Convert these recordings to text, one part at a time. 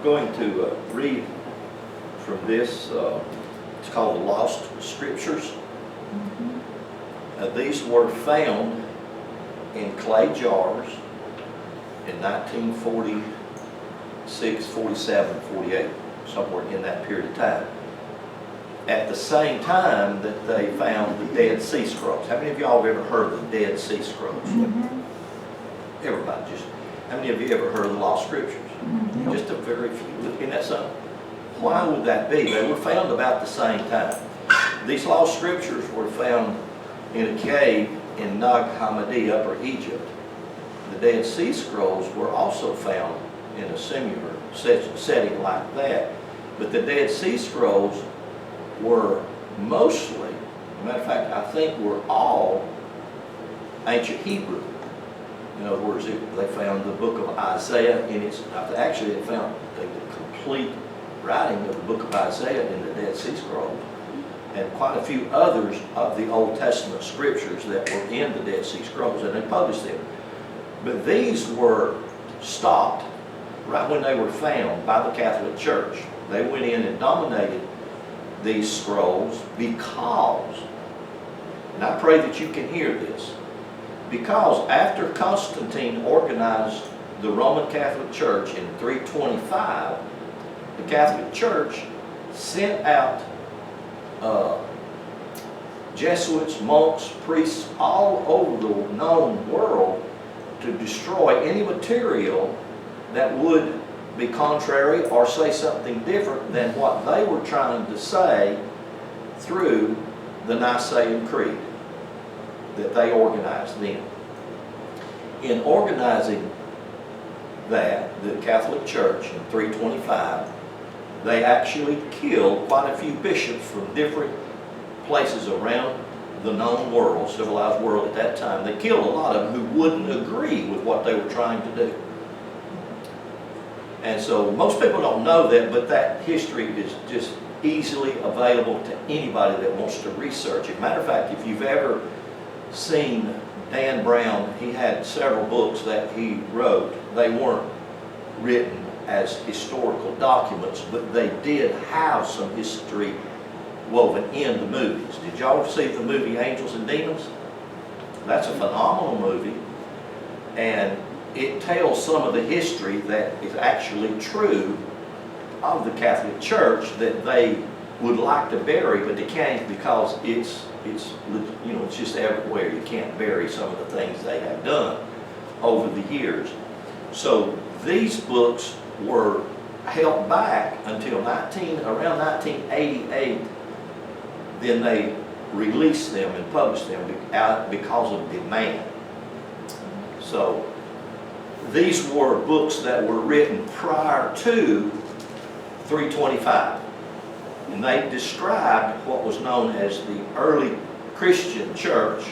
going to read from this. It's called the Lost Scriptures. These were found in clay jars in 1946, 47, 48, somewhere in that period of time. At the same time that they found the Dead Sea Scrolls. How many of y'all have ever heard of the Dead Sea Scrolls? Everybody, just how many of you ever heard of the Lost Scriptures? Just a very few. Isn't that something? Why would that be? They were found about the same time. These Lost Scriptures were found in a cave in Nag Hammadi, Upper Egypt. The Dead Sea Scrolls were also found in a similar setting like that. But the Dead Sea Scrolls were mostly, as a matter of fact, I think were all ancient Hebrew. In other words, they found the book of Isaiah in its, actually they found the complete writing of the book of Isaiah in the Dead Sea Scrolls, and quite a few others of the Old Testament scriptures that were in the Dead Sea Scrolls, and they published them. But these were stopped right when they were found by the Catholic Church. They went in and dominated these scrolls because, and I pray that you can hear this, because after Constantine organized the Roman Catholic Church in 325, the Catholic Church sent out Jesuits, monks, priests all over the known world to destroy any material that would be contrary or say something different than what they were trying to say through the Nicene Creed that they organized then. In organizing that, the Catholic Church in 325, they actually killed quite a few bishops from different places around the known world, civilized world at that time. They killed a lot of them who wouldn't agree with what they were trying to do. And so most people don't know that, but that history is just easily available to anybody that wants to research it. Matter of fact, if you've ever seen Dan Brown, he had several books that he wrote. They weren't written as historical documents, but they did have some history woven in the movies. Did y'all see the movie Angels and Demons? That's a phenomenal movie, and it tells some of the history that is actually true of the Catholic Church that they would like to bury, but they can't because it's just everywhere. You can't bury some of the things they have done over the years. So these books were held back until around 1988. Then they released them and published them because of demand. So these were books that were written prior to 325. And they described what was known as the early Christian church,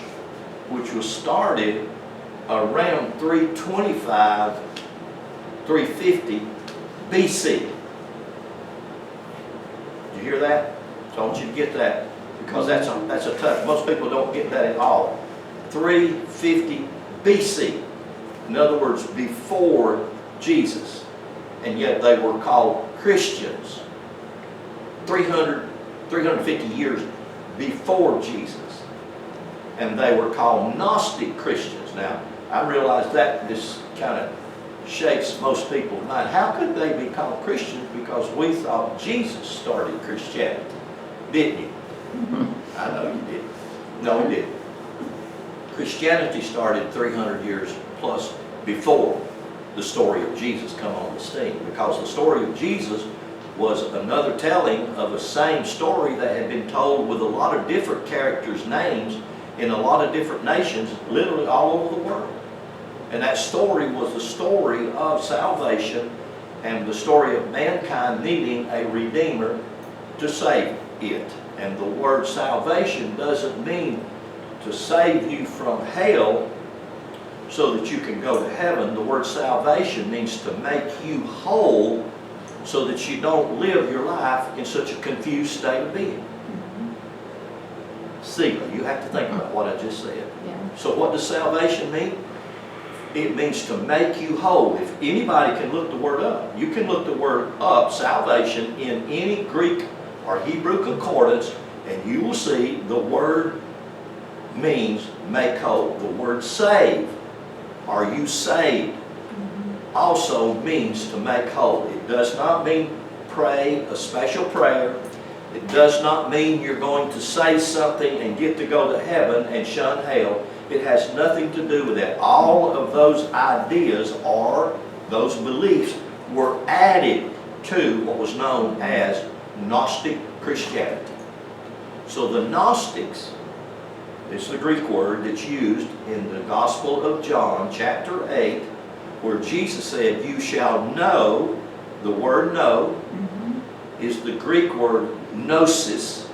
which was started around 325, 350 BC. Did you hear that? So I want you to get that, because that's a tough. Most people don't get that at all. 350 BC. In other words, before Jesus. And yet they were called Christians. 350 years before Jesus. And they were called Gnostic Christians. Now, I realize that this kind of shakes most people's mind. How could they be called Christians? Because we thought Jesus started Christianity. Didn't you? I know you did. No, he didn't. Christianity started 300 years plus before the story of Jesus come on the scene, because the story of Jesus was another telling of the same story that had been told with a lot of different characters' names in a lot of different nations, literally all over the world. And that story was the story of salvation and the story of mankind needing a Redeemer to save it. And the word salvation doesn't mean to save you from hell so that you can go to heaven. The word salvation means to make you whole so that you don't live your life in such a confused state of being. See, you have to think about what I just said. Yeah. So what does salvation mean? It means to make you whole. If anybody can look the word up, you can look the word up, salvation, in any Greek or Hebrew concordance, and you will see the word means make whole. The word save, are you saved, also means to make whole. It does not mean pray a special prayer. It does not mean you're going to say something and get to go to heaven and shun hell. It has nothing to do with that. All of those ideas or those beliefs were added to what was known as Gnostic Christianity. So the Gnostics, it's the Greek word that's used in the Gospel of John, chapter 8, where Jesus said, you shall know. The word know is the Greek word gnosis,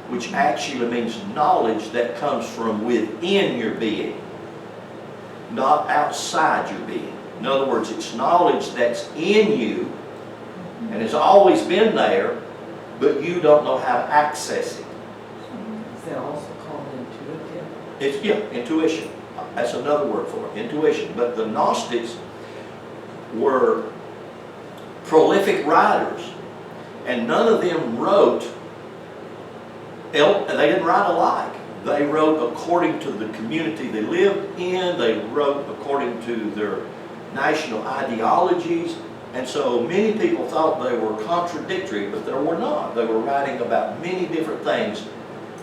which actually means knowledge that comes from within your being, not outside your being. In other words, it's knowledge that's in you and has always been there, but you don't know how to access it. Is that also called intuitive? Yeah, intuition. That's another word for it, intuition. But the Gnostics were prolific writers, and none of them wrote, they didn't write alike. They wrote according to the community they lived in. They wrote according to their national ideologies. And so many people thought they were contradictory, but they were not. They were writing about many different things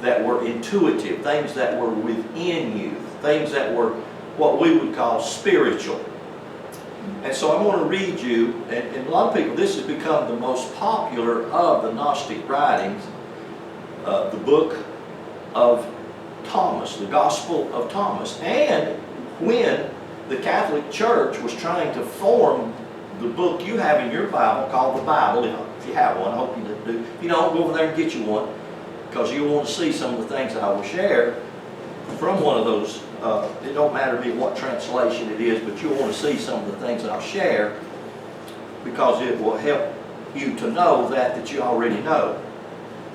that were intuitive, things that were within you, things that were what we would call spiritual. And so I'm going to read you, and a lot of people, this has become the most popular of the Gnostic writings, the book of Thomas, the Gospel of Thomas. And when the Catholic Church was trying to form the book you have in your Bible called the Bible, if you have one, I hope you do. If you don't, go over there and get you one, because you'll want to see some of the things I will share from one of those. It don't matter to me what translation it is, but you'll want to see some of the things I'll share, because it will help you to know that you already know.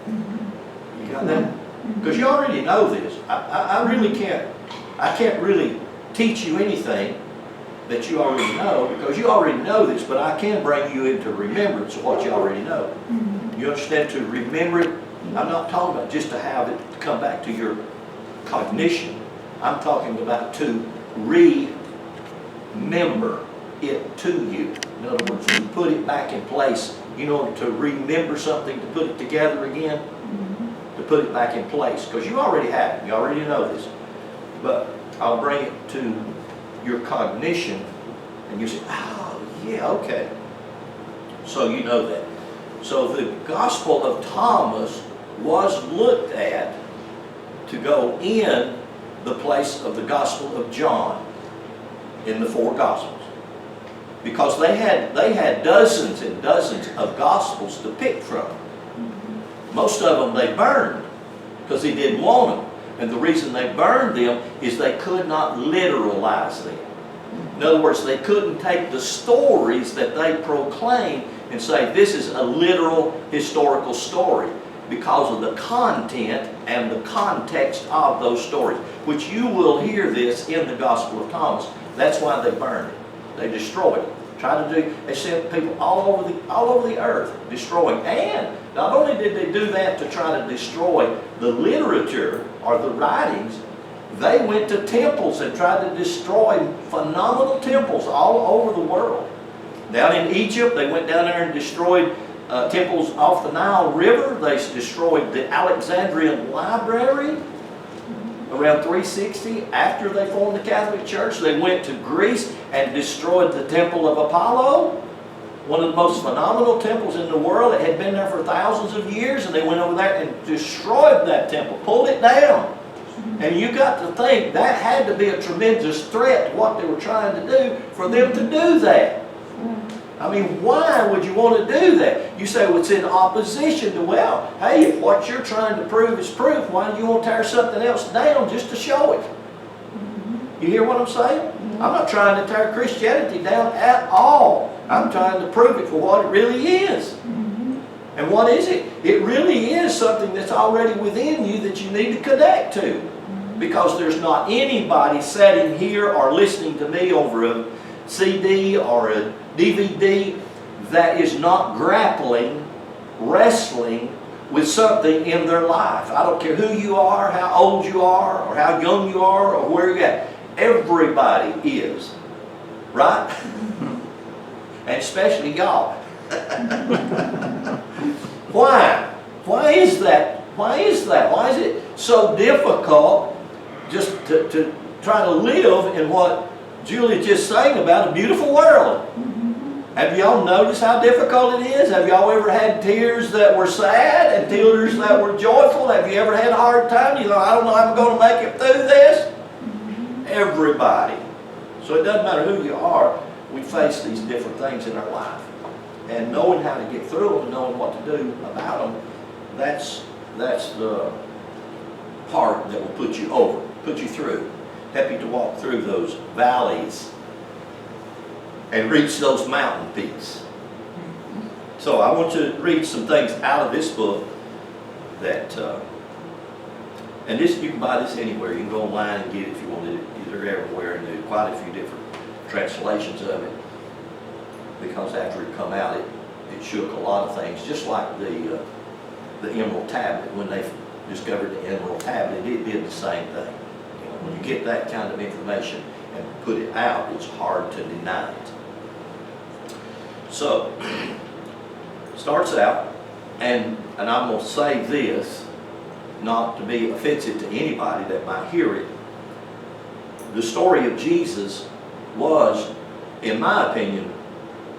You got that? Because you already know this. I really can't. I can't really teach you anything that you already know, because you already know this, but I can bring you into remembrance of what you already know. You understand? To remember it, I'm not talking about just to have it come back to your cognition. I'm talking about to remember it to you. In other words, to put it back in place. You know, to remember something, to put it together again, to put it back in place. Because you already have it. You already know this. But I'll bring it to your cognition, and you say, oh, yeah, okay. So you know that. So the Gospel of Thomas was looked at to go in the place of the Gospel of John in the four Gospels. Because they had dozens and dozens of Gospels to pick from. Most of them they burned because they didn't want them. And the reason they burned them is they could not literalize them. In other words, they couldn't take the stories that they proclaim and say this is a literal historical story, because of the content and the context of those stories, which you will hear this in the Gospel of Thomas. That's why they burned it. They destroyed it. They sent people all over the earth destroying. And not only did they do that to try to destroy the literature or the writings, they went to temples and tried to destroy phenomenal temples all over the world. Down in Egypt, they went down there and destroyed temples off the Nile River. They destroyed the Alexandrian Library around 360 after they formed the Catholic Church. They went to Greece and destroyed the Temple of Apollo, one of the most phenomenal temples in the world. It had been there for thousands of years, and they went over there and destroyed that temple, pulled it down. And you got to think that had to be a tremendous threat to what they were trying to do for them to do that. I mean, why would you want to do that? You say, well, it's in opposition to, well, hey, if what you're trying to prove is proof, why do you want to tear something else down just to show it? You hear what I'm saying? I'm not trying to tear Christianity down at all. I'm trying to prove it for what it really is. And what is it? It really is something that's already within you that you need to connect to. Because there's not anybody sitting here or listening to me over a CD or a DVD that is not grappling, wrestling with something in their life. I don't care who you are, how old you are, or how young you are, or where you're at. Everybody is. Right? And especially y'all. Why? Why is that? Why is that? Why is it so difficult just to try to live in what Julie just sang about, a beautiful world? Have y'all noticed how difficult it is? Have y'all ever had tears that were sad and tears that were joyful? Have you ever had a hard time? You know, I don't know how I'm going to make it through this. Everybody. So it doesn't matter who you are, we face these different things in our life. And knowing how to get through them, knowing what to do about them, that's the part that will put you over, put you through, help you to walk through those valleys and reach those mountain peaks. So I want you to read some things out of this book that, and this, you can buy this anywhere. You can go online and get it if you want it. They're everywhere, and there's quite a few different translations of it. Because after it come out, it shook a lot of things, just like the Emerald Tablet. When they discovered the Emerald Tablet, it did the same thing. You know, when you get that kind of information and put it out, it's hard to deny it. So, starts out, and I'm going to say this, not to be offensive to anybody that might hear it. The story of Jesus was, in my opinion,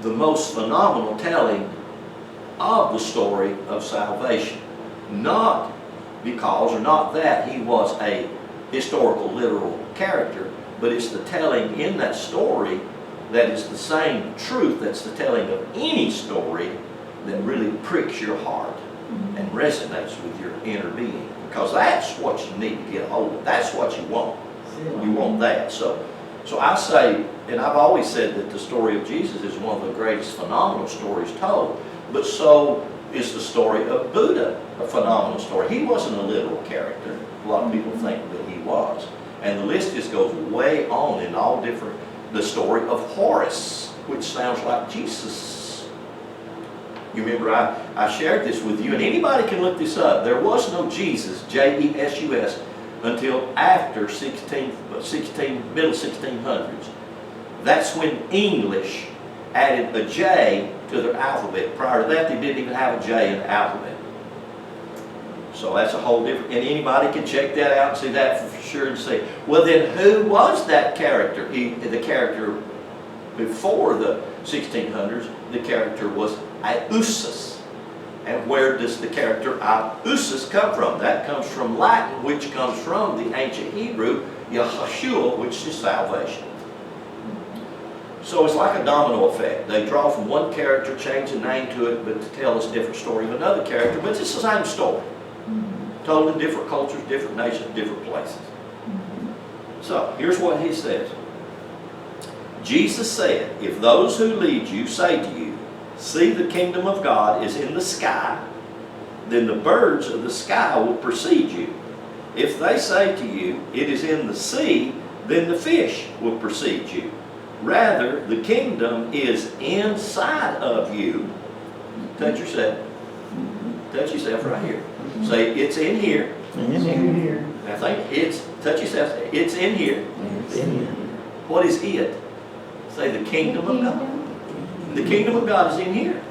the most phenomenal telling of the story of salvation. Not because, or not that he was a historical, literal character, but it's the telling in that story that is the same truth that's the telling of any story that really pricks your heart and resonates with your inner being. Because that's what you need to get a hold of. That's what you want. You want that. So I say, and I've always said that the story of Jesus is one of the greatest phenomenal stories told, but so is the story of Buddha, a phenomenal story. He wasn't a literal character. A lot of people think that he was. And the list just goes way on in all different, the story of Horus, which sounds like Jesus. You remember I shared this with you, and anybody can look this up. There was no Jesus, J-E-S-U-S, until after middle 1600s. That's when English added a J to their alphabet. Prior to that, they didn't even have a J in the alphabet. So that's a whole different, and anybody can check that out and see that for sure and say, well then who was that character? The character before the 1600s, the character was Iusus. And where does the character Iusus come from? That comes from Latin, which comes from the ancient Hebrew, Yahshua, which is salvation. So it's like a domino effect. They draw from one character, change the name to it, but to tell us a different story of another character, but it's the same story. Told in different cultures, different nations, different places. So here's what he says. Jesus said, if those who lead you say to you, see, the kingdom of God is in the sky, then the birds of the sky will precede you. If they say to you, it is in the sea, then the fish will precede you. Rather, the kingdom is inside of you. Touch yourself. Touch yourself right here. Say, it's in here. It's in here. I think it's, touch yourself. It's in here. It's in here. What is it? Say, the kingdom of God. The kingdom of God is in here.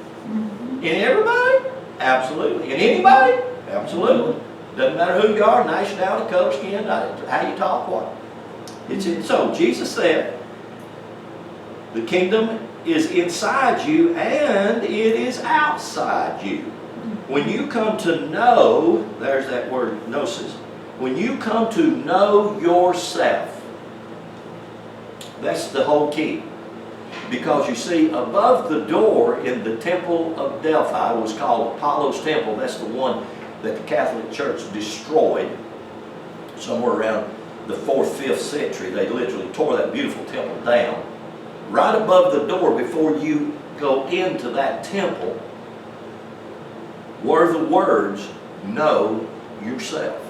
In everybody? Absolutely. In anybody? Absolutely. Doesn't matter who you are, nationality, color, skin, how you talk, what. It's in. So Jesus said, the kingdom is inside you and it is outside you. When you come to know, there's that word, gnosis. When you come to know yourself, that's the whole key. Because you see, above the door in the temple of Delphi was called Apollo's temple. That's the one that the Catholic Church destroyed somewhere around the 4th, 5th century. They literally tore that beautiful temple down. Right above the door, before you go into that temple, were the words, know yourself.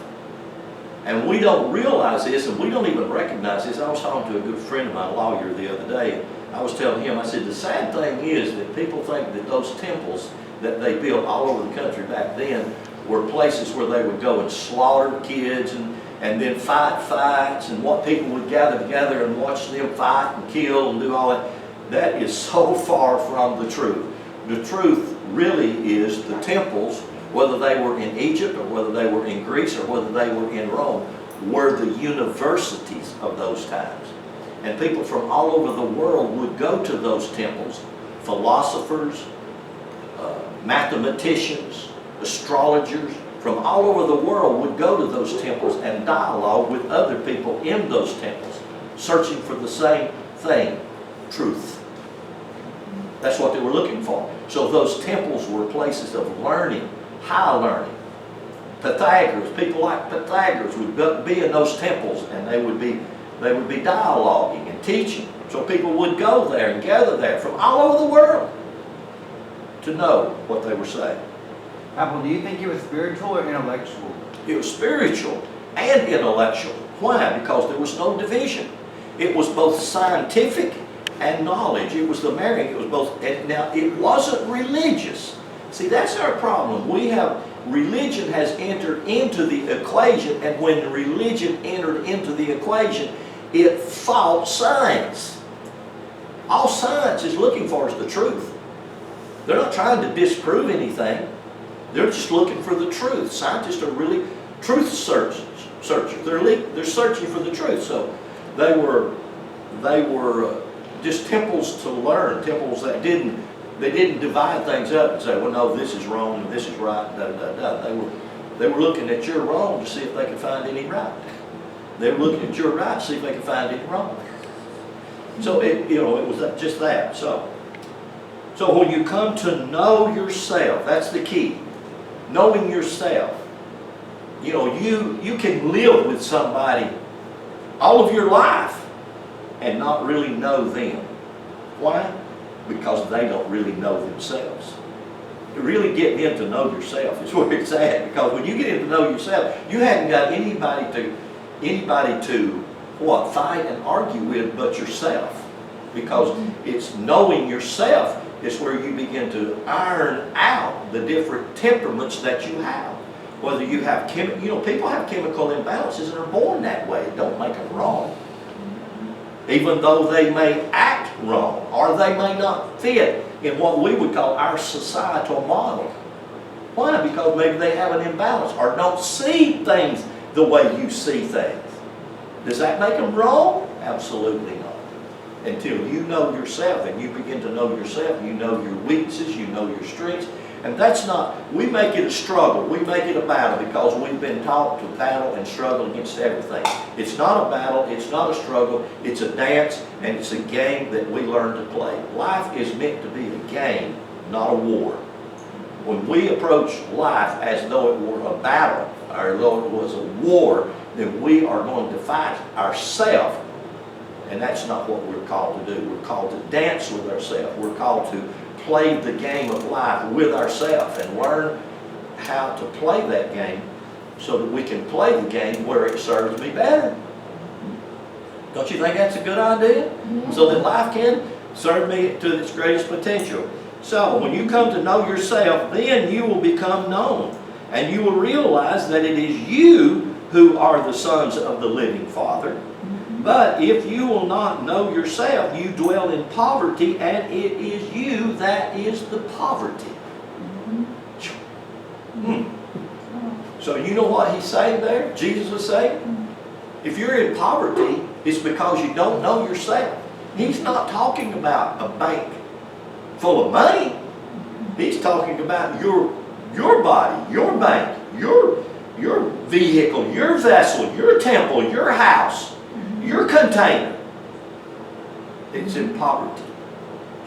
And we don't realize this, and we don't even recognize this. I was talking to a good friend of mine, a lawyer, the other day. I was telling him, I said, the sad thing is that people think that those temples that they built all over the country back then were places where they would go and slaughter kids and then fight fights, and what people would gather together and watch them fight and kill and do all that. That is so far from the truth. The truth really is the temples, whether they were in Egypt or whether they were in Greece or whether they were in Rome, were the universities of those times. And people from all over the world would go to those temples. Philosophers, mathematicians, astrologers from all over the world would go to those temples and dialogue with other people in those temples, searching for the same thing, truth. That's what they were looking for. So those temples were places of learning, high learning. Pythagoras, people like Pythagoras would be in those temples, and they would be dialoguing and teaching. So people would go there and gather there from all over the world to know what they were saying. Apple, do you think it was spiritual or intellectual? It was spiritual and intellectual. Why? Because there was no division. It was both scientific and knowledge. It was the marrying. It was both. And now, it wasn't religious. See, that's our problem. Religion has entered into the equation, and when religion entered into the equation, it fought science. All science is looking for is the truth. They're not trying to disprove anything. They're just looking for the truth. Scientists are really truth searchers. They're searching for the truth. So they were just temples to learn. Temples that didn't divide things up and say, well, no, this is wrong and this is right. Da, da, da. They were looking at your wrong to see if they could find any right. They were looking at your right to see if they could find any wrong. So it was just that. So when you come to know yourself, that's the key. Knowing yourself. You can live with somebody all of your life and not really know them. Why? Because they don't really know themselves. Really getting in to know yourself is where it's at. Because when you get in to know yourself, you haven't got anybody to fight and argue with but yourself. Because it's knowing yourself is where you begin to iron out the different temperaments that you have. Whether you have people have chemical imbalances and are born that way. It don't make them wrong. Even though they may act wrong, or they may not fit in what we would call our societal model. Why? Because maybe they have an imbalance or don't see things the way you see things. Does that make them wrong? Absolutely not. Until you know yourself and you begin to know yourself, you know your weaknesses, you know your strengths. And that's not, we make it a struggle, we make it a battle because we've been taught to battle and struggle against everything. It's not a battle, it's not a struggle, it's a dance and it's a game that we learn to play. Life is meant to be a game, not a war. When we approach life as though it were a battle, or though it was a war, then we are going to fight ourselves. And that's not what we're called to do. We're called to dance with ourselves. We're called to play the game of life with ourselves and learn how to play that game so that we can play the game where it serves me better. Don't you think that's a good idea? Mm-hmm. So that life can serve me to its greatest potential. So when you come to know yourself, then you will become known. And you will realize that it is you who are the sons of the living Father. But if you will not know yourself, you dwell in poverty, and it is you that is the poverty. So you know what he's saying there? Jesus was saying? If you're in poverty, it's because you don't know yourself. He's not talking about a bank full of money. He's talking about your body, your bank, your vehicle, your vessel, your temple, your house. Your container. It's in poverty.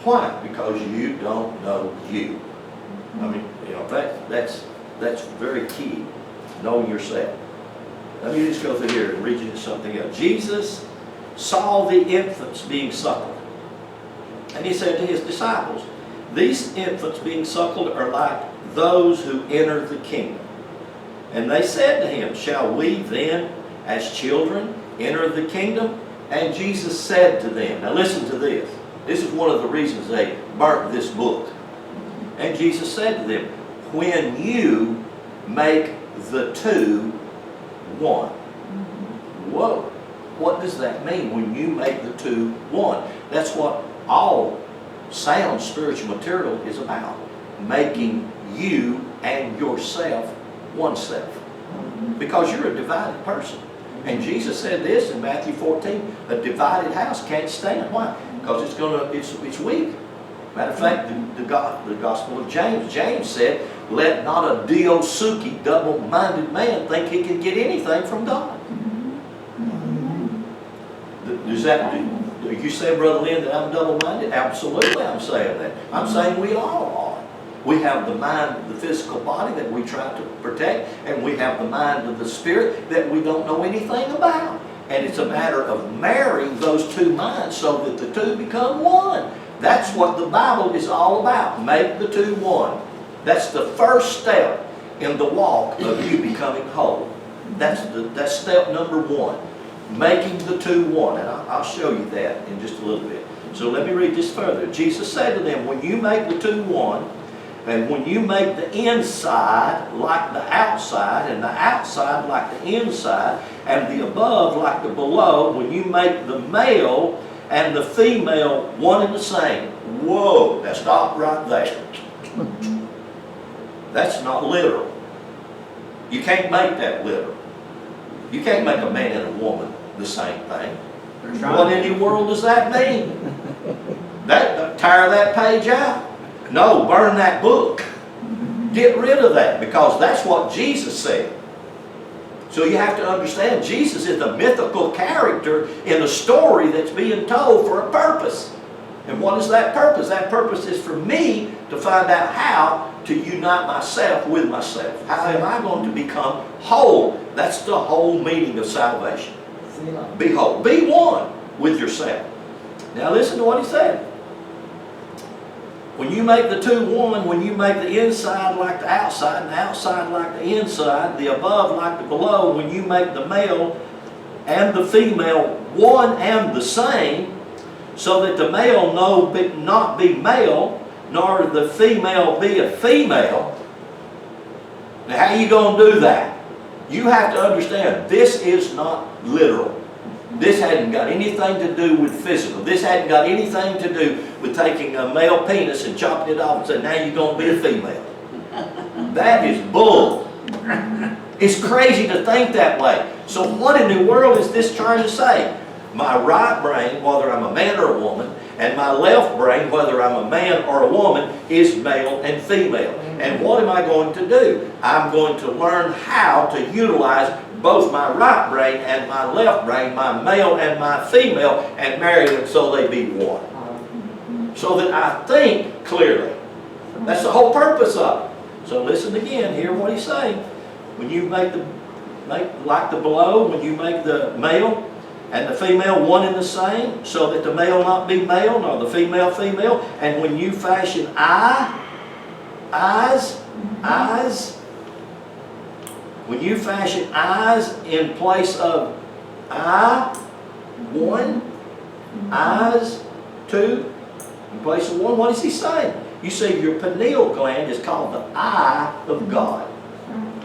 Why? Because you don't know you. I mean, that's very key. Knowing yourself. Let me just go through here and read you something else. Jesus saw the infants being suckled. And he said to his disciples, these infants being suckled are like those who enter the kingdom. And they said to him, shall we then as children enter the kingdom? And Jesus said to them, now listen to this. This is one of the reasons they burnt this book. And Jesus said to them, when you make the two one. Whoa. What does that mean when you make the two one? That's what all sound spiritual material is about. Making you and yourself one self. Because you're a divided person. And Jesus said this in Matthew 14, a divided house can't stand. Why? Because it's weak. Matter of fact, the Gospel of James, James said, let not a Diosuki, double-minded man think he can get anything from God. Does that, do you say, Brother Lynn, that I'm double-minded? Absolutely, I'm saying that. I'm saying we all are. We have the mind, the physical body that we try to protect, and we have the mind of the spirit that we don't know anything about. And it's a matter of marrying those two minds so that the two become one. That's what the Bible is all about. Make the two one. That's the first step in the walk of you becoming whole. That's step number one. Making the two one. And I'll show you that in just a little bit. So let me read this further. Jesus said to them, when you make the two one, and when you make the inside like the outside, and the outside like the inside, and the above like the below, when you make the male and the female one and the same. Whoa, now stop right there. That's not literal. You can't make that literal. You can't make a man and a woman the same thing. What in the world does that mean? Tear that page out. No, burn that book. Get rid of that, because that's what Jesus said. So you have to understand, Jesus is a mythical character in a story that's being told for a purpose. And what is that purpose? That purpose is for me to find out how to unite myself with myself. How am I going to become whole? That's the whole meaning of salvation. Be whole. Be one with yourself. Now listen to what he said. When you make the two one, when you make the inside like the outside, and the outside like the inside, the above like the below, when you make the male and the female one and the same, so that the male not be male, nor the female be a female. Now how are you going to do that? You have to understand, this is not literal. This hadn't got anything to do with physical. This hadn't got anything to do with taking a male penis and chopping it off and saying, now you're going to be a female. That is bull. It's crazy to think that way. So what in the world is this trying to say? My right brain, whether I'm a man or a woman, and my left brain, whether I'm a man or a woman, is male and female. And what am I going to do? I'm going to learn how to utilize both my right brain and my left brain, my male and my female, and marry them so they be one. So that I think clearly. That's the whole purpose of it. So listen again, hear what he's saying. When you make like the below, when you make the male and the female one and the same, so that the male not be male, nor the female female, and when you fashion eyes, when you fashion eyes in place of eye, one, eyes, two, in place of one, what is he saying? You see, your pineal gland is called the eye of God.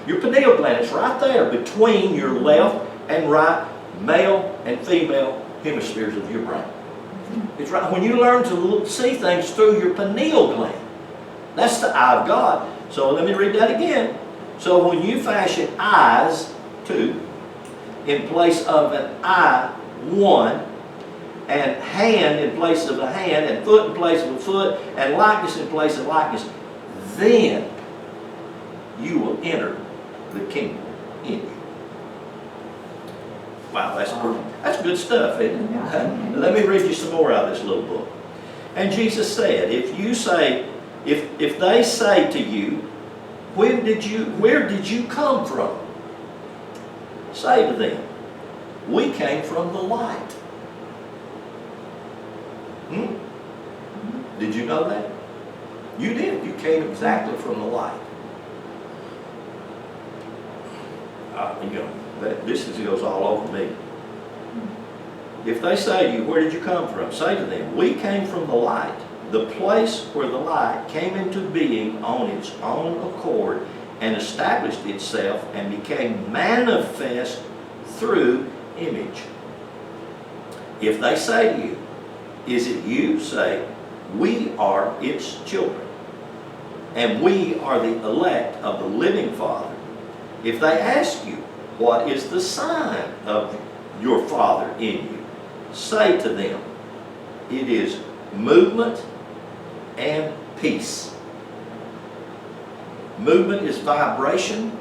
Your pineal gland is right there between your left and right male and female hemispheres of your brain. It's right when you learn to see things through your pineal gland. That's the eye of God. So let me read that again. So when you fashion eyes, two, in place of an eye, one, and hand in place of a hand, and foot in place of a foot, and likeness in place of likeness, then you will enter the kingdom in you. Wow, that's good stuff, isn't it? Let me read you some more out of this little book. And Jesus said, if they say to you, where did you come from? Say to them, we came from the light. Did you know that? You did. You came exactly from the light. You know. goes all over me. If they say to you, where did you come from? Say to them, we came from the light, the place where the light came into being on its own accord and established itself and became manifest through image. If they say to you, is it you? Say, we are its children, and we are the elect of the living Father. If they ask you, what is the sign of your Father in you? Say to them, it is movement and peace. Movement is vibration.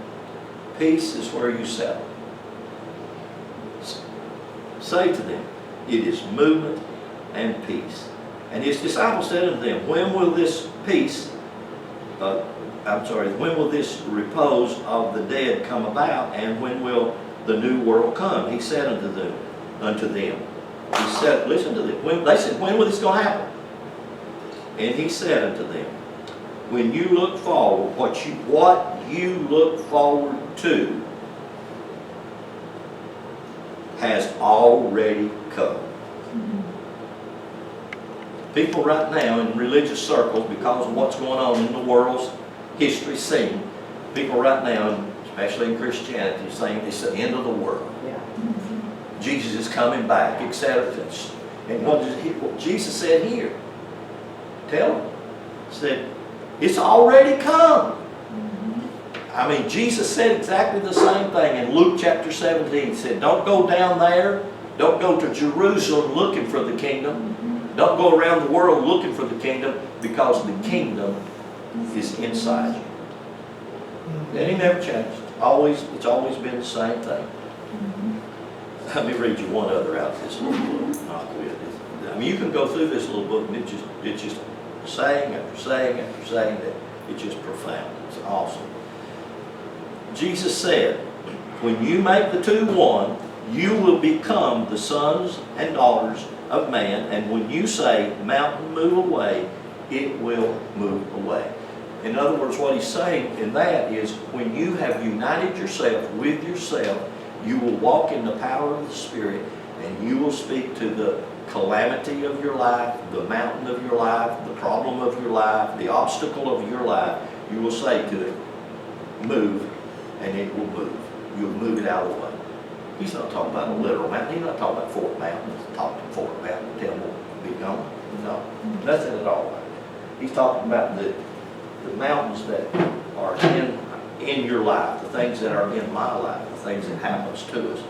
Peace is where you settle. Say to them, it is movement and peace. And his disciples said unto them, when will this peace, when will this repose of the dead come about, and when will the new world come? He said unto them, he said, listen to them. They said, when will this going to happen? And he said unto them, when you look forward, what you look forward to has already come. People right now in religious circles, because of what's going on in the world's history scene, people right now, especially in Christianity, saying it's the end of the world. Yeah. Jesus is coming back, etc. And what Jesus said here, tell them, said, it's already come. I mean, Jesus said exactly the same thing in Luke chapter 17. He said, don't go down there. Don't go to Jerusalem looking for the kingdom. Don't go around the world looking for the kingdom, because the kingdom is inside you. And he never changed. It's always been the same thing. Let me read you one other out of this little book. I'll quit. I mean, you can go through this little book and it's just saying after saying after saying that it's just profound. It's awesome. Jesus said, when you make the two one, you will become the sons and daughters of man, and when you say, mountain, move away, it will move away. In other words, what he's saying in that is, when you have united yourself with yourself, you will walk in the power of the Spirit, and you will speak to the calamity of your life, the mountain of your life, the problem of your life, the obstacle of your life. You will say to it, move, and it will move. You'll move it out of the way. He's not talking about a literal mountain. He's not talking about Fort Mountain. He's talking to Fort Mountain and tell him what will be gone. No, nothing at all. He's talking about the mountains that are in your life, the things that are in my life, the things that happens to us.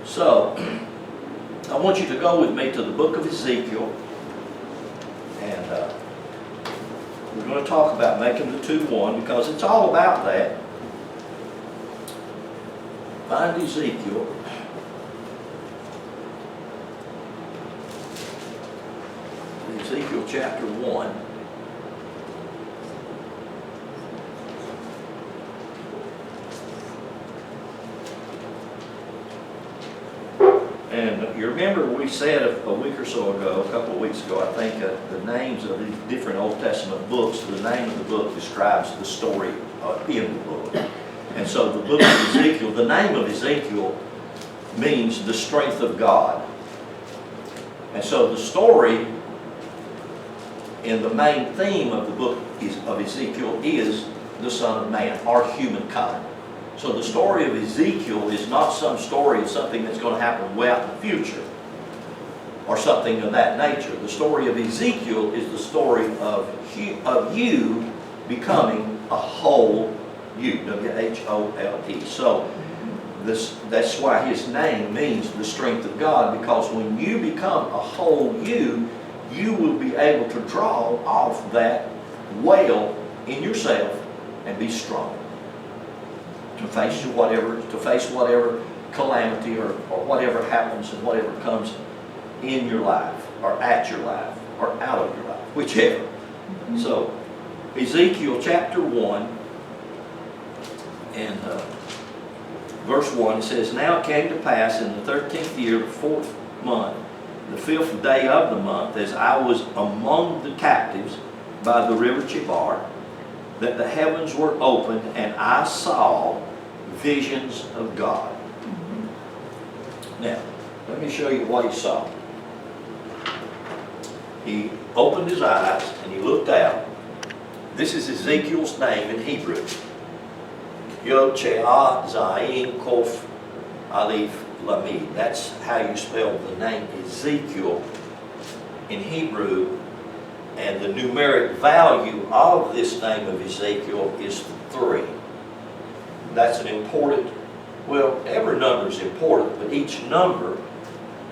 So, I want you to go with me to the book of Ezekiel, and we're going to talk about making the two one, because it's all about that. Find Ezekiel. Ezekiel chapter 1. And you remember we said a week or so ago, a couple of weeks ago, I think, the names of these different Old Testament books. The name of the book describes the story in the book. And so the book of Ezekiel, the name of Ezekiel means the strength of God. And so the story and the main theme of the book of Ezekiel is the Son of Man, or humankind. So the story of Ezekiel is not some story of something that's going to happen way out in the future, or something of that nature. The story of Ezekiel is the story of you becoming a whole you, W-H-O-L-E. So that's why his name means the strength of God, because when you become a whole you, you will be able to draw off that whale in yourself and be strong to face whatever calamity or whatever happens and whatever comes in your life or at your life or out of your life, whichever. So Ezekiel chapter 1 and verse 1, it says, now it came to pass in the 13th year, the 4th month, the 5th day of the month, as I was among the captives by the river Chebar, that the heavens were opened, and I saw visions of God. Now, let me show you what he saw. He opened his eyes and he looked out. This is Ezekiel's name in Hebrew. Yod She'ah Zayin Kof Alif Lamid. That's how you spell the name Ezekiel in Hebrew. And the numeric value of this name of Ezekiel is 3. That's an important, well, every number is important, but each number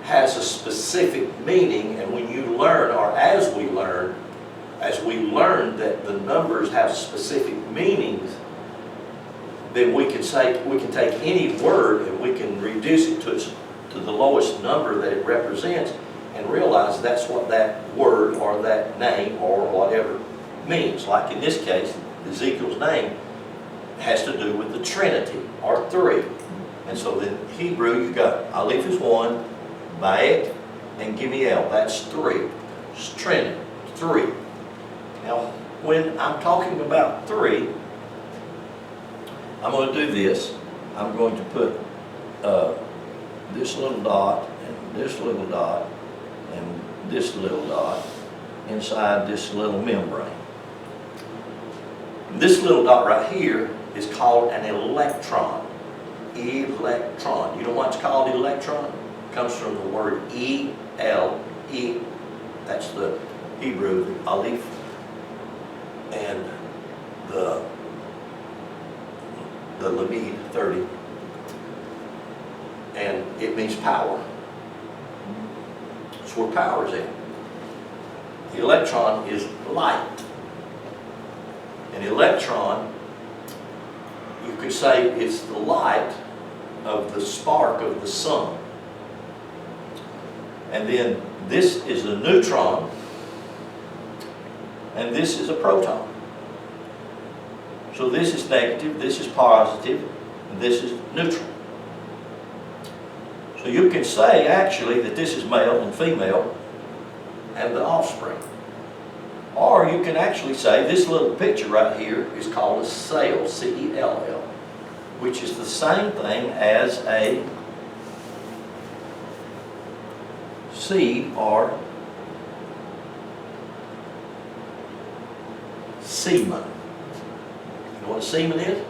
has a specific meaning. And when you learn, or as we learn that the numbers have specific meanings, then we can take any word and we can reduce it to the lowest number that it represents, and realize that's what that word or that name or whatever means. Like in this case, Ezekiel's name has to do with the Trinity, or 3. And so in Hebrew, you've got Aleph is 1, Bayet, and Gimiel. That's 3. It's Trinity, 3. Now, when I'm talking about 3, I'm going to do this. I'm going to put this little dot, and this little dot, and this little dot inside this little membrane. This little dot right here is called an electron. Electron. You know why it's called electron? It comes from the word E-L-E. That's the Hebrew, the Aleph, and the Lamid, 30. And it means power. That's where power is in. The electron is light. An electron, you could say, it's the light of the spark of the sun. And then this is a neutron, and this is a proton. So this is negative, this is positive, and this is neutral. So you can say actually that this is male and female and the offspring. Or you can actually say this little picture right here is called a cell, C-E-L-L, which is the same thing as a seed or semen. You know what a semen is?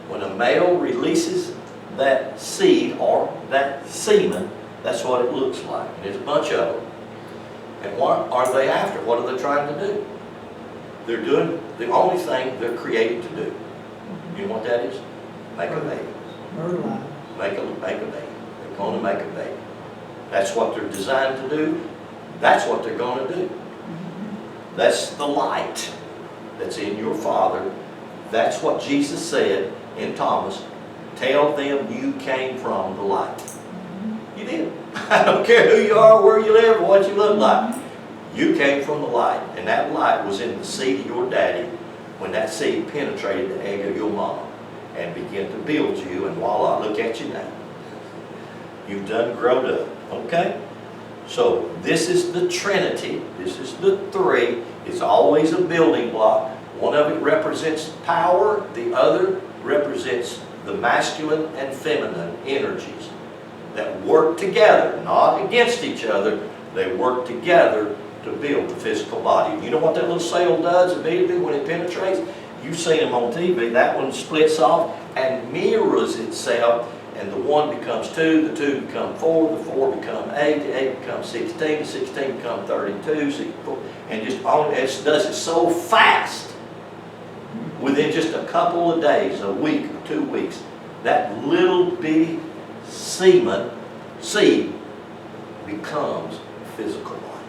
When a male releases that seed or that semen, that's what it looks like. And there's a bunch of them. And what are they after? What are they trying to do? They're doing the only thing they're created to do. You know what that is? Make a baby. Make a baby. They're going to make a baby. That's what they're designed to do. That's what they're going to do. That's the light that's in your Father. That's what Jesus said in Thomas. Tell them you came from the light. You did. I don't care who you are, where you live, or what you look like. You came from the light. And that light was in the seed of your daddy when that seed penetrated the egg of your mama and began to build you. And voila, look at you now. You've done grown up. Okay? So this is the Trinity. This is the 3. It's always a building block. One of it represents power. The other represents the masculine and feminine energies that work together, not against each other. They work together to build the physical body. You know what that little cell does immediately when it penetrates? You've seen them on TV. That one splits off and mirrors itself, and the 1 becomes 2, the 2 become 4, the 4 become 8, the 8 becomes 16, the 16 become 32, 64, and just on, it does it so fast. Within just a couple of days, a week or 2 weeks, that little bitty seed becomes physical body.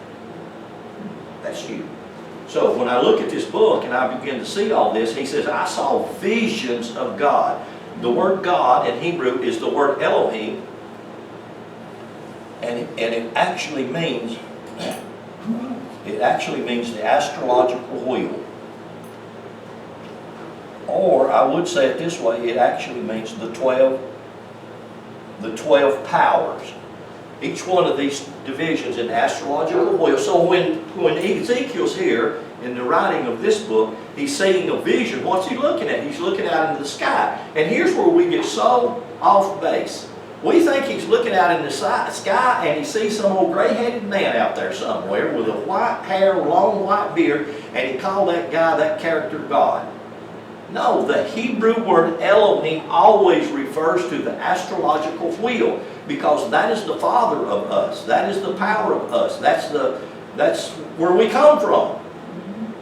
That's you. So when I look at this book and I begin to see all this, he says, I saw visions of God. The word God in Hebrew is the word Elohim, and it actually means the astrological wheel. Or I would say it this way, it actually means the 12 powers. Each one of these divisions in astrological wheel. So when Ezekiel's here in the writing of this book, he's seeing a vision. What's he looking at? He's looking out into the sky. And here's where we get so off base. We think he's looking out in the sky and he sees some old gray-headed man out there somewhere with a white hair, long white beard, and he called that guy, that character, God. No, the Hebrew word Elohim always refers to the astrological wheel, because that is the father of us. That is the power of us. That's where we come from.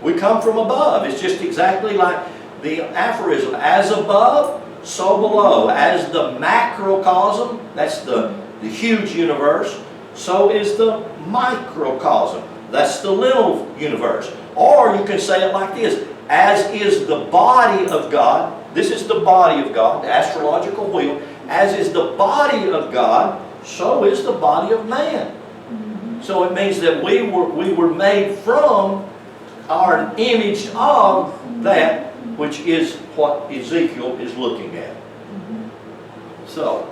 We come from above. It's just exactly like the aphorism, as above, so below. As the macrocosm, that's the huge universe, so is the microcosm. That's the little universe. Or you can say it like this: as is the body of God, this is the body of God, the astrological wheel, as is the body of God, so is the body of man. So it means that we were made from, our image of that which is what Ezekiel is looking at. So,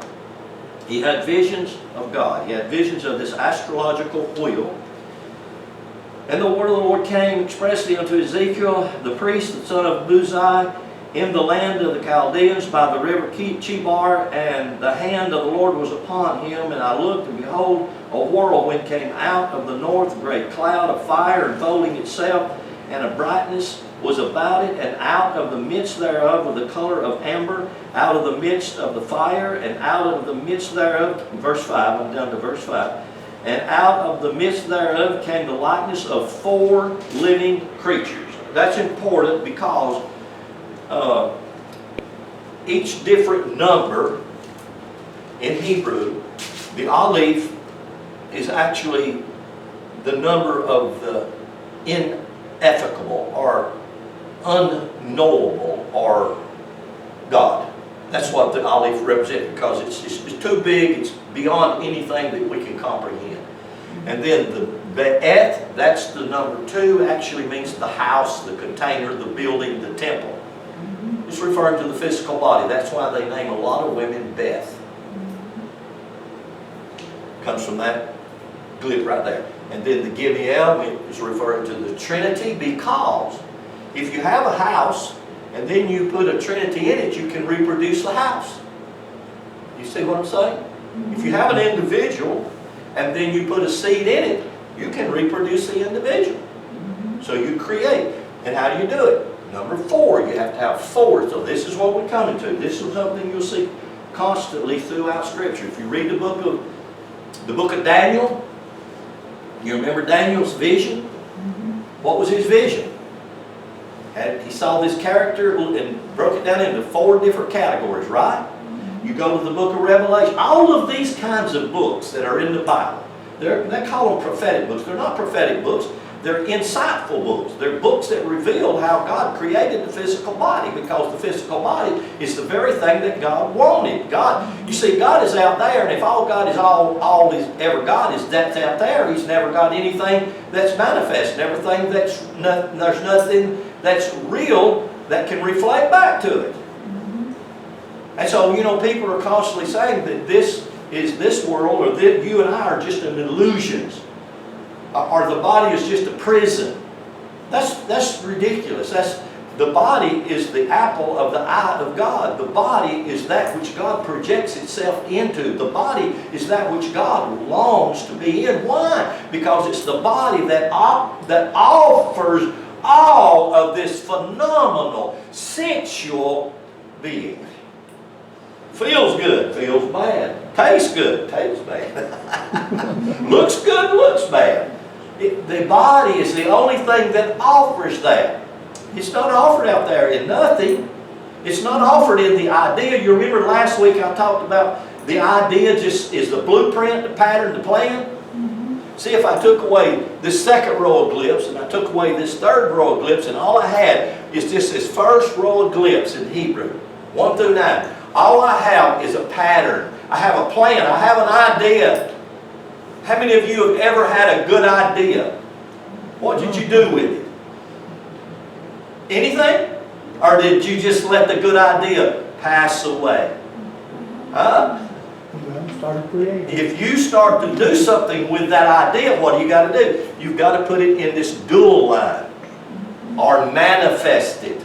he had visions of God. He had visions of this astrological wheel. And the word of the Lord came expressly unto Ezekiel, the priest, the son of Buzi, in the land of the Chaldeans by the river Chebar, and the hand of the Lord was upon him. And I looked, and behold, a whirlwind came out of the north, a great cloud of fire enfolding itself, and a brightness was about it, and out of the midst thereof was the color of amber, out of the midst of the fire, and out of the midst thereof, verse 5, I'm down to verse 5, and out of the midst thereof came the likeness of 4 living creatures. That's important because each different number in Hebrew, the aleph is actually the number of the ineffable or unknowable or God. That's what the aleph represents, because it's too big, it's beyond anything that we can comprehend. And then the be'eth, that's the number 2, actually means the house, the container, the building, the temple. It's referring to the physical body. That's why they name a lot of women Beth. Comes from that glyph right there. And then the Gimiel is referring to the Trinity, because if you have a house and then you put a Trinity in it, you can reproduce the house. You see what I'm saying? If you have an individual and then you put a seed in it, you can reproduce the individual. So you create. And how do you do it? Number 4, you have to have 4. So this is what we're coming to. This is something you'll see constantly throughout Scripture. If you read the book of Daniel, you remember Daniel's vision? What was his vision? He saw this character and broke it down into 4 different categories, right? You go to the book of Revelation. All of these kinds of books that are in the Bible, they call them prophetic books. They're not prophetic books. They're insightful books. They're books that reveal how God created the physical body, because the physical body is the very thing that God wanted. You see, God is out there, and if all God is all is ever God is that's out there, He's never got anything that's manifest, everything there's nothing that's real that can reflect back to it. And so, people are constantly saying that this is this world, or that you and I are just an illusions, or the body is just a prison. That's ridiculous. The body is the apple of the eye of God. The body is that which God projects itself into. The body is that which God longs to be in. Why? Because it's the body that offers all of this phenomenal sensual being. Feels good, feels bad. Tastes good, tastes bad. Looks good, looks bad. The body is the only thing that offers that. It's not offered out there in nothing. It's not offered in the idea. You remember last week I talked about the idea just is the blueprint, the pattern, the plan. See, if I took away this second row of glyphs and I took away this third row of glyphs, and all I had is just this first row of glyphs in Hebrew, 1 through 9. All I have is a pattern. I have a plan. I have an idea. How many of you have ever had a good idea? What did you do with it? Anything? Or did you just let the good idea pass away? Huh? Start creating. If you start to do something with that idea, what do you got to do? You've got to put it in this dual line, or manifest it.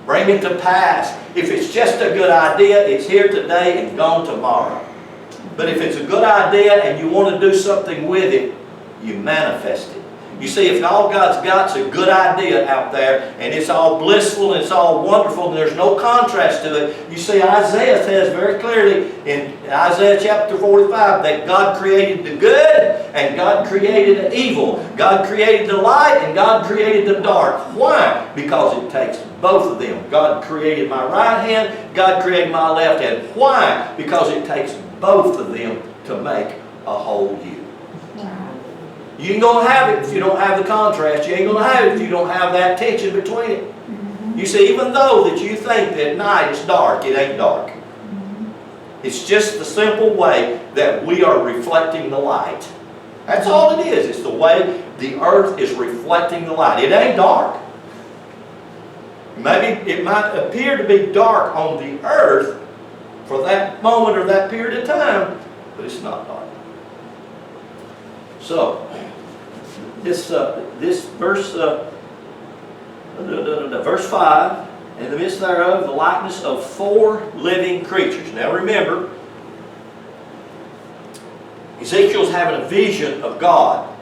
Bring it to pass. If it's just a good idea, it's here today and gone tomorrow. But if it's a good idea and you want to do something with it, you manifest it. You see, if all God's got's a good idea out there, and it's all blissful and it's all wonderful, and there's no contrast to it, you see, Isaiah says very clearly in Isaiah chapter 45 that God created the good and God created the evil. God created the light and God created the dark. Why? Because it takes both of them. God created my right hand, God created my left hand. Why? Because it takes both of them to make a whole you. You ain't going to have it if you don't have the contrast. You ain't going to have it if you don't have that tension between it. You see, even though that you think that at night it's dark, it ain't dark. It's just the simple way that we are reflecting the light. That's all it is. It's the way the earth is reflecting the light. It ain't dark. Maybe it might appear to be dark on the earth for that moment or that period of time, but it's not dark. So, this verse, verse 5, in the midst thereof, the likeness of 4 living creatures. Now remember, Ezekiel's having a vision of God,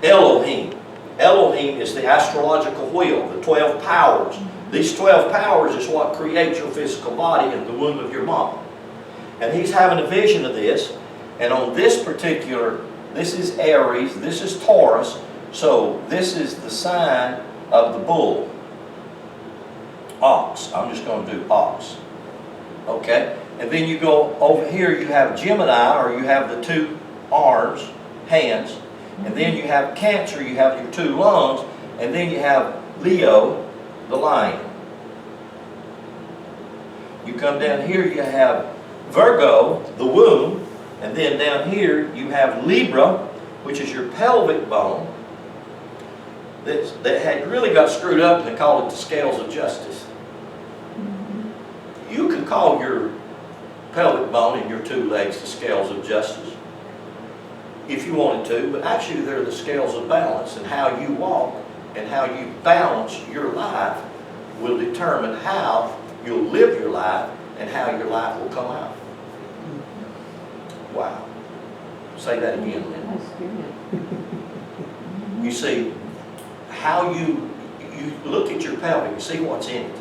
Elohim. Elohim is the astrological wheel, the 12 powers. These 12 powers is what creates your physical body in the womb of your mom. And he's having a vision of this, and on this particular, this is Aries, this is Taurus, so this is the sign of the bull. Ox. I'm just going to do ox. Okay? And then you go over here, you have Gemini, or you have the 2 arms, hands. And then you have Cancer, you have your 2 lungs. And then you have Leo, the lion. You come down here, you have Virgo, the womb. And then down here, you have Libra, which is your pelvic bone, that had really got screwed up, and they called it the scales of justice. You could call your pelvic bone and your 2 legs the scales of justice, if you wanted to, but actually they're the scales of balance, and how you walk and how you balance your life will determine how you'll live your life and how your life will come out. Wow. Say that again, Lynn. You see, how you look at your pelvic, you see what's in it.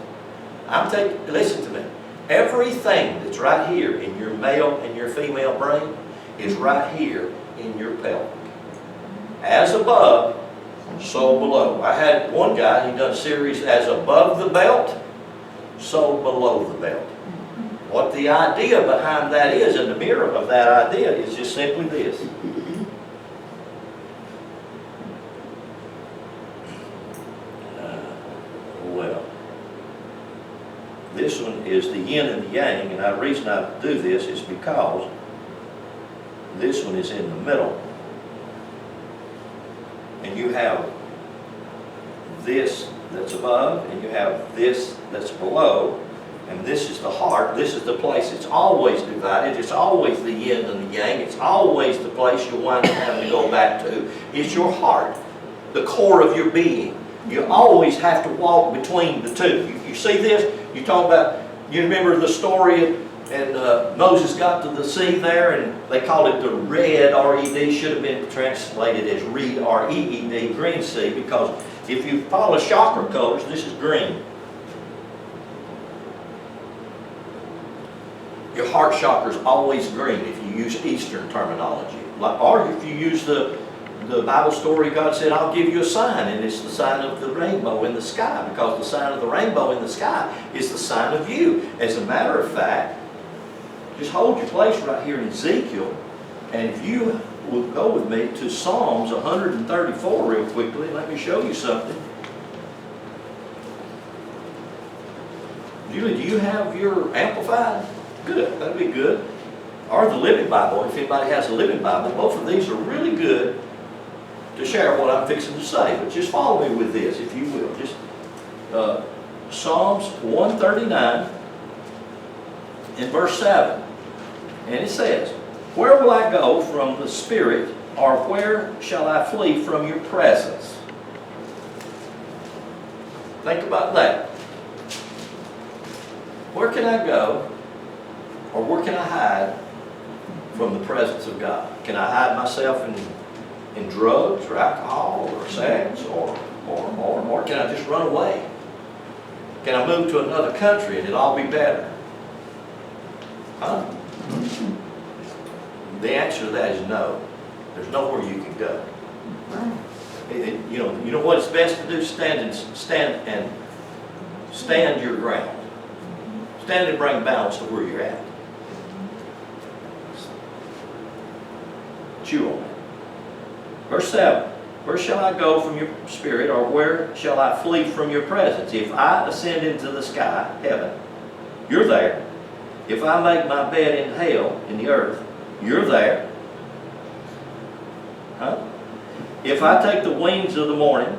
Listen to me. Everything that's right here in your male and your female brain is right here in your pelvic. As above, so below. I had one guy, he done a series as above the belt, so below the belt. What the idea behind that is, and the mirror of that idea, is just simply this. This one is the yin and the yang, and the reason I do this is because this one is in the middle. And you have this that's above, and you have this that's below. And this is the heart. This is the place it's always divided. It's always the yin and the yang. It's always the place you'll wind up having to go back to. It's your heart, the core of your being. You always have to walk between the two. You see this? You talk about, you remember the story, and Moses got to the sea there, and they called it the Red, R-E-D, should have been translated as Reed, R-E-E-D, Green Sea, because if you follow chakra colors, this is green. Your heart chakra is always green if you use Eastern terminology. Or if you use the Bible story, God said, I'll give you a sign, and it's the sign of the rainbow in the sky, because the sign of the rainbow in the sky is the sign of you. As a matter of fact, just hold your place right here in Ezekiel, and if you will go with me to Psalms 134 real quickly, let me show you something. Julie, do you have your Amplified? Good, that'd be good. Or the Living Bible, if anybody has a Living Bible. Both of these are really good to share what I'm fixing to say. But just follow me with this, if you will. Just Psalms 139 in verse 7. And it says, where will I go from the Spirit, or where shall I flee from your presence? Think about that. Where can I go, or where can I hide from the presence of God? Can I hide myself in drugs or alcohol or sex or can I just run away? Can I move to another country and it'll all be better? Huh? The answer to that is no. There's nowhere you can go. You know what it's best to do? Stand your ground. Stand and bring balance to where you're at. Chew on it. Verse 7. Where shall I go from your spirit, or where shall I flee from your presence? If I ascend into the sky, heaven, you're there. If I make my bed in hell, in the earth, you're there. Huh? If I take the wings of the morning,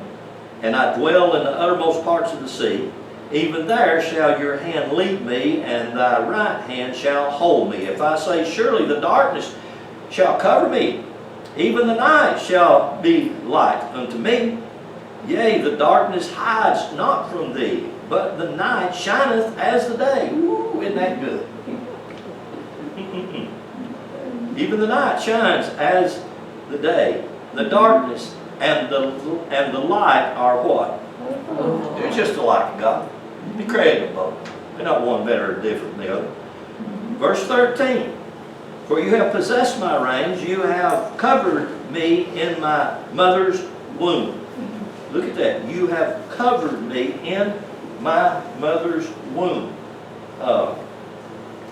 and I dwell in the uttermost parts of the sea, even there shall your hand lead me, and thy right hand shall hold me. If I say, surely the darkness shall cover me, even the night shall be light unto me. Yea, the darkness hides not from thee, but the night shineth as the day. Ooh, isn't that good? Even the night shines as the day. The darkness and the light are what? They're just alike, God. He created them both. They're not one better or different than the other. Verse 13. For you have possessed my reins, you have covered me in my mother's womb. Look at that. You have covered me in my mother's womb.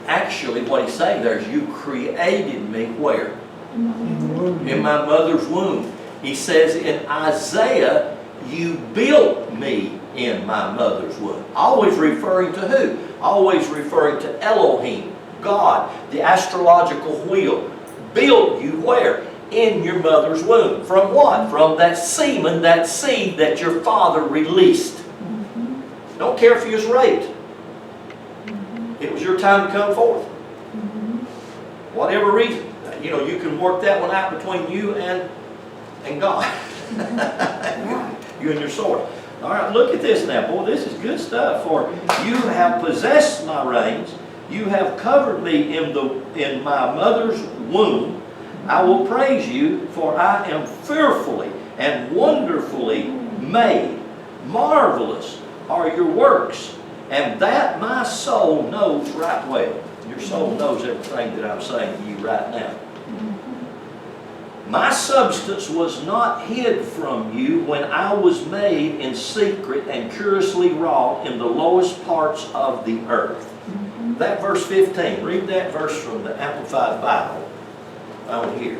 Actually, what he's saying there is you created me where? In my mother's womb. He says in Isaiah, you built me in my mother's womb. Always referring to who? Always referring to Elohim, God, the astrological wheel. Built you where? In your mother's womb. From what? From that semen, that seed that your father released. Don't care if he was raped. It was your time to come forth. Whatever reason. You know, you can work that one out between you and God. You and your sword. All right, look at this now. Boy, this is good stuff. For you have possessed my reins. You have covered me in my mother's womb. I will praise you, for I am fearfully and wonderfully made. Marvelous are your works, and that my soul knows right well. Your soul knows everything that I'm saying to you right now. My substance was not hid from you when I was made in secret and curiously wrought in the lowest parts of the earth. That verse 15, read that verse from the Amplified Bible. Down here.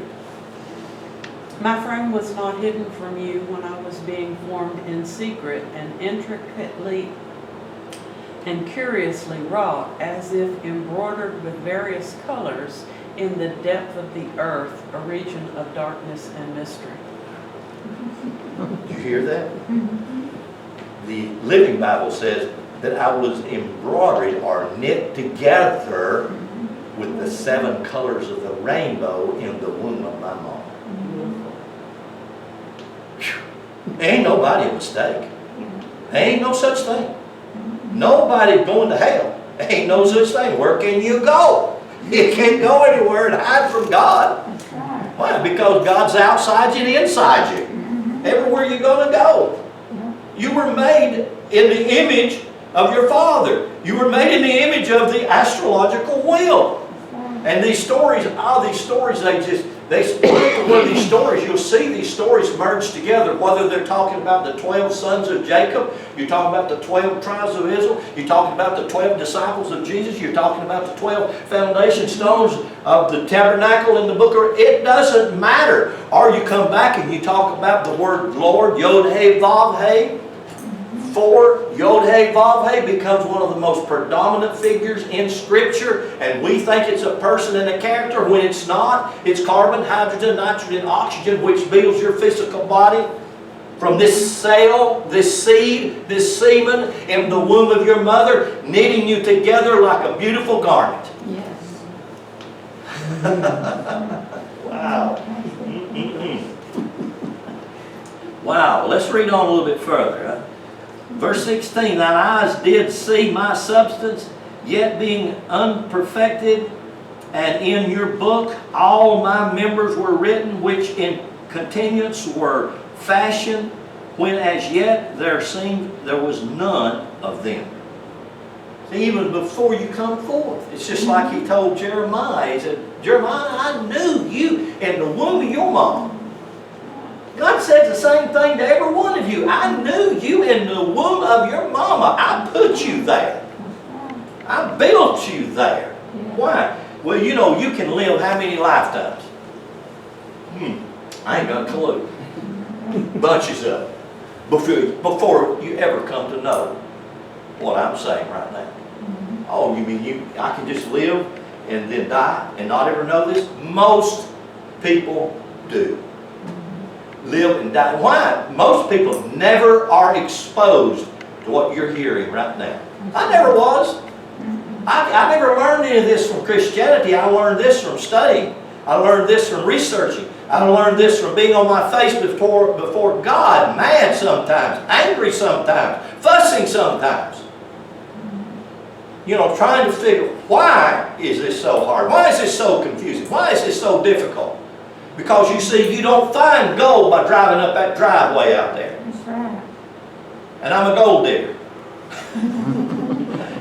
My frame was not hidden from you when I was being formed in secret and intricately and curiously wrought, as if embroidered with various colors in the depth of the earth, a region of darkness and mystery. Did you hear that? The Living Bible says that I was embroidered or knit together with the 7 colors of the rainbow in the womb of my mom. Ain't nobody a mistake. Ain't no such thing. Nobody going to hell. Ain't no such thing. Where can you go? You can't go anywhere and hide from God. Why? Because God's outside you and inside you. Everywhere you're going to go. You were made in the image of your Father. You were made in the image of the astrological wheel. And these stories, they split one of these stories. You'll see these stories merged together, whether they're talking about the 12 sons of Jacob, you're talking about the 12 tribes of Israel, you're talking about the 12 disciples of Jesus, you're talking about the 12 foundation stones of the tabernacle in the book of, it doesn't matter. Or you come back and you talk about the word Lord, Yod-Heh-Vav-Heh. 4, Yod-Heh-Vav-Heh becomes one of the most predominant figures in Scripture, and we think it's a person and a character when it's not. It's carbon, hydrogen, nitrogen, oxygen, which builds your physical body. From this cell, this seed, this semen in the womb of your mother, knitting you together like a beautiful garment. Yes. Wow. Wow. Let's read on a little bit further. Huh? Verse 16, thine eyes did see my substance, yet being unperfected, And in your book all my members were written, which in continuance were fashioned, when as yet there was none of them. See, even before you come forth. It's just like he told Jeremiah. He said, Jeremiah, I knew you in the womb of your mom. God said the same thing to every one of you. I knew you in the womb of your mama. I put you there. I built you there. Why? Well, you know, you can live how many lifetimes? I ain't got a clue. Bunches of them. Before you ever come to know what I'm saying right now. Oh, you mean I can just live and then die and not ever know this? Most people do. Live and die. Why? Most people never are exposed to what you're hearing right now. I never was. I never learned any of this from Christianity. I learned this from studying. I learned this from researching. I learned this from being on my face before God, mad sometimes, angry sometimes, fussing sometimes. You know, trying to figure, why is this so hard? Why is this so confusing? Why is this so difficult? Because you see, you don't find gold by driving up that driveway out there. That's right. And I'm a gold digger.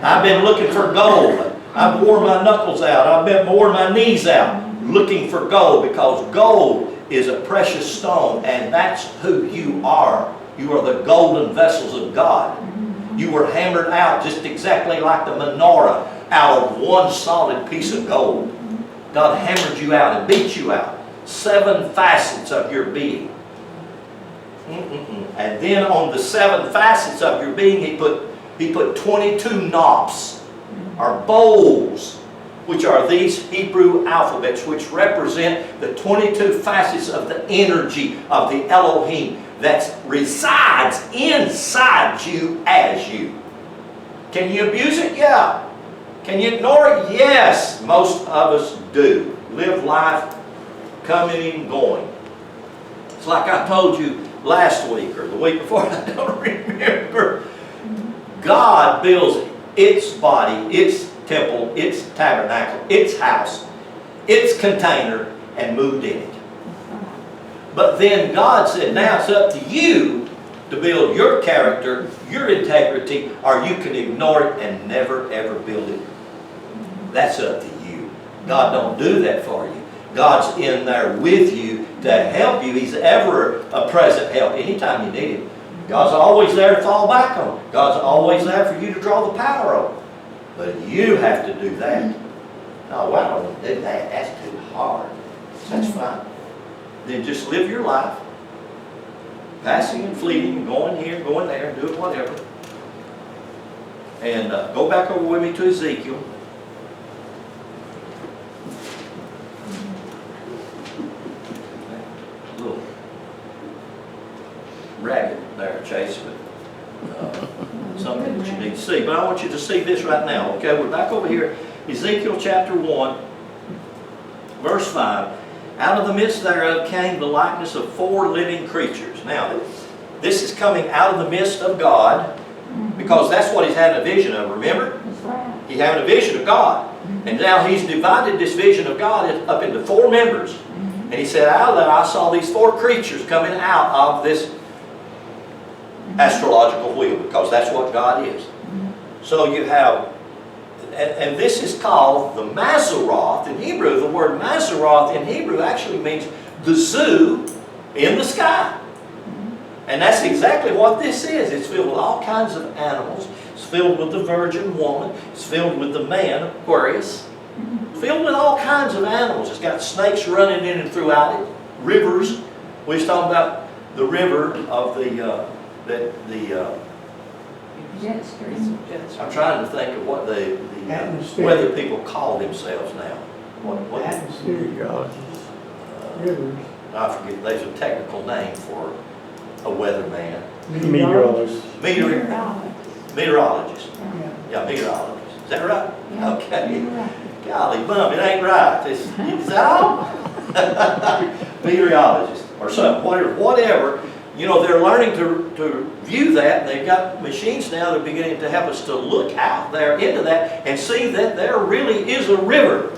I've been looking for gold. I've worn my knuckles out. I've been worn my knees out looking for gold, because gold is a precious stone, and that's who you are. You are the golden vessels of God. You were hammered out just exactly like the menorah out of one solid piece of gold. God hammered you out and beat you out. 7 facets of your being. And then on the 7 facets of your being, he put 22 knobs, or bowls, which are these Hebrew alphabets, which represent the 22 facets of the energy of the Elohim that resides inside you as you. Can you abuse it? Yeah. Can you ignore it? Yes. Most of us do. Live life coming and going. It's like I told you last week or the week before, I don't remember. God builds its body, its temple, its tabernacle, its house, its container, and moved in it. But then God said, now it's up to you to build your character, your integrity, or you can ignore it and never ever build it. That's up to you. God don't do that for you. God's in there with you to help you. He's ever a present help anytime you need Him. God's always there to fall back on. God's always there for you to draw the power on. But you have to do that. No, I don't want to do that. That's too hard. That's fine. Then just live your life, passing and fleeting, and going here, going there, and doing whatever. And go back over with me to Ezekiel. A little ragged there, Chase, but something that you need to see. But I want you to see this right now, okay? We're back over here, Ezekiel chapter 1, verse 5. Out of the midst thereof came the likeness of 4 living creatures. Now, this is coming out of the midst of God, because that's what he's having a vision of, remember? That's right. He's having a vision of God. And now he's divided this vision of God up into 4 members. And he said, out of that I saw these 4 creatures coming out of this astrological wheel, because that's what God is. So you have, and this is called the Maseroth in Hebrew. The word Maseroth in Hebrew actually means the zoo in the sky. And that's exactly what this is. It's filled with all kinds of animals. It's filled with the virgin woman. It's filled with the man, Aquarius. It's filled with all kinds of animals. It's got snakes running in and throughout it. Rivers. We was talking about the river of Jet stream. I'm trying to think of what the weather people call themselves now. What Atmospheric rivers. I forget. There's a technical name for a weatherman. Meteorologist. Meteorologist. Yeah. Yeah, meteorologist. Is that right? Yeah. Okay. You're right. Golly bum, it ain't right. Is that all? Meteorologist or something, whatever. You know, they're learning to view that. They've got machines now that are beginning to help us to look out there into that and see that there really is a river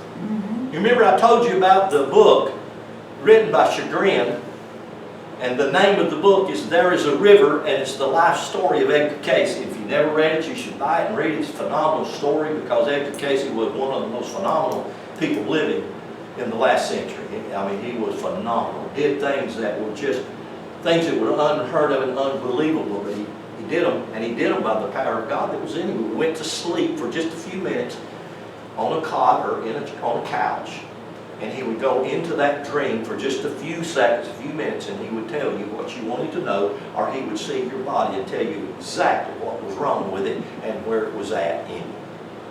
You remember I told you about the book written by Chagrin, and the name of the book is There Is a River, and it's the life story of Edgar Cayce. If you never read it, you should buy it and read it. It's a phenomenal story because Edgar Cayce was one of the most phenomenal people living in the last century. I mean, he was phenomenal. Did things that were just, things that were unheard of and unbelievable, but he did them, and he did them by the power of God that was in him. He went to sleep for just a few minutes on a cot or on a couch, and he would go into that dream for just a few seconds, a few minutes, and he would tell you what you wanted to know, or he would see your body and tell you exactly what was wrong with it and where it was at in you.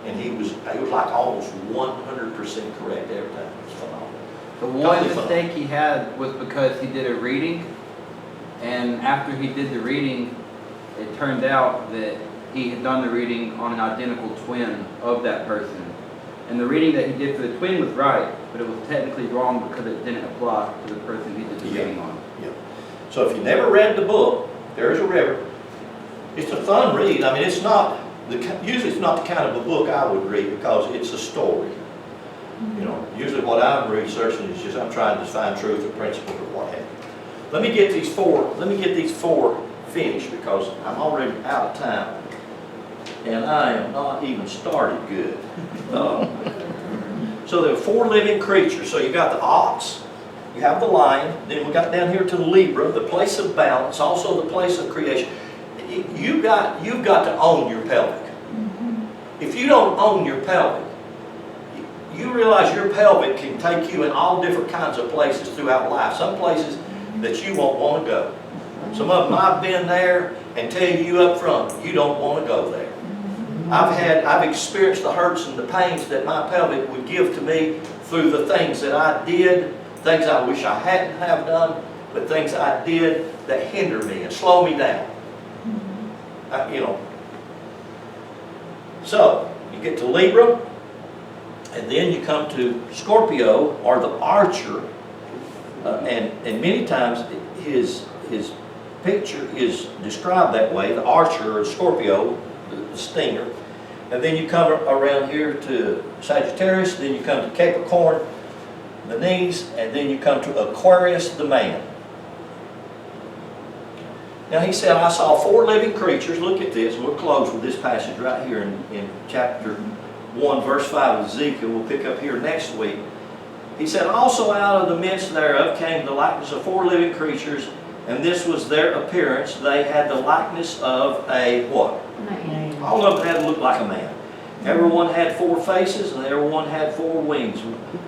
And he was like almost 100% correct every time. It was phenomenal. The one Totally mistake he had was because he did a reading, and after he did the reading, it turned out that he had done the reading on an identical twin of that person. And the reading that he did for the twin was right, but it was technically wrong because it didn't apply to the person he did the reading on. Yeah. So if you never read the book, There Is a River, it's a fun read. I mean, it's not, usually it's not the kind of a book I would read because it's a story. You know, usually what I'm researching is just I'm trying to find truth or principles or what have you. Let me get these four finished because I'm already out of time. And I am not even started good. So there are 4 living creatures. So you got the ox, you have the lion, then we got down here to Libra, the place of balance, also the place of creation. You've got to own your pelvic. If you don't own your pelvic, you realize your pelvic can take you in all different kinds of places throughout life. Some places that you won't want to go. Some of them I've been there and tell you up front, you don't want to go there. I've experienced the hurts and the pains that my pelvic would give to me through the things that I did, things I wish I hadn't have done, but things I did that hinder me and slow me down. You know. So, you get to Libra, and then you come to Scorpio, or the archer, and many times his picture is described that way, the archer or Scorpio, the stinger. And then you come around here to Sagittarius, then you come to Capricorn, the knees, and then you come to Aquarius, the man. Now he said, I saw 4 living creatures. Look at this. We'll close with this passage right here in chapter 1, verse 5 of Ezekiel. We'll pick up here next week. He said, also out of the midst thereof came the likeness of 4 living creatures, and this was their appearance. They had the likeness of a what? Man. All of them had to look like a man. Everyone had 4 faces, and everyone had 4 wings.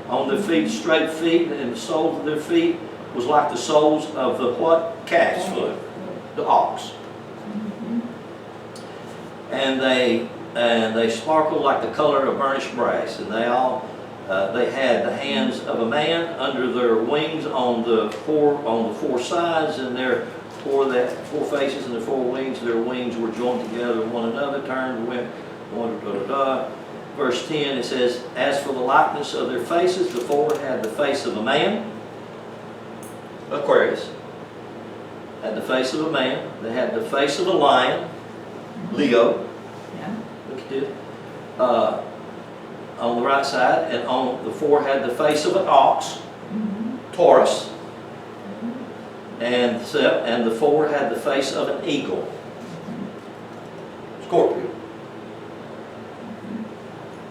On their feet, straight feet, and the soles of their feet was like the soles of the what? Calf's foot, the ox. And they sparkled like the color of burnished brass, and they had the hands of a man under their wings on the 4 sides, and their 4 faces and their 4 wings. Their wings were joined together with one another, turned, went, Verse 10, it says, as for the likeness of their faces, the 4 had the face of a man, Aquarius, had the face of a man. They had the face of a lion, Leo. Yeah. Look at this. On the right side, and on the 4 had the face of an ox, Taurus, and the 4 had the face of an eagle, Scorpio,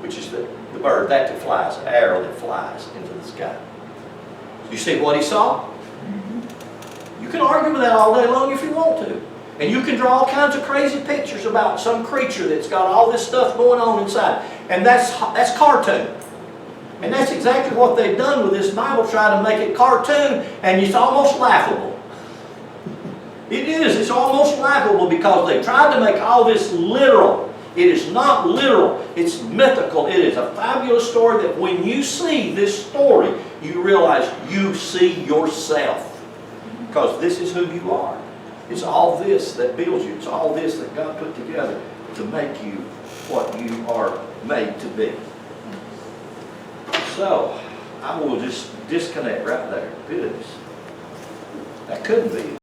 which is the bird that flies, an arrow that flies into the sky. You see what he saw? You can argue with that all day long if you want to. And you can draw all kinds of crazy pictures about some creature that's got all this stuff going on inside. And that's cartoon. And that's exactly what they've done with this Bible, trying to make it cartoon, and it's almost laughable. It is. It's almost laughable because they tried to make all this literal. It is not literal. It's mythical. It is a fabulous story that when you see this story, you realize you see yourself. Because this is who you are. It's all this that builds you. It's all this that God put together to make you what you are made to be. So, I will just disconnect right there. Goodness. That couldn't be.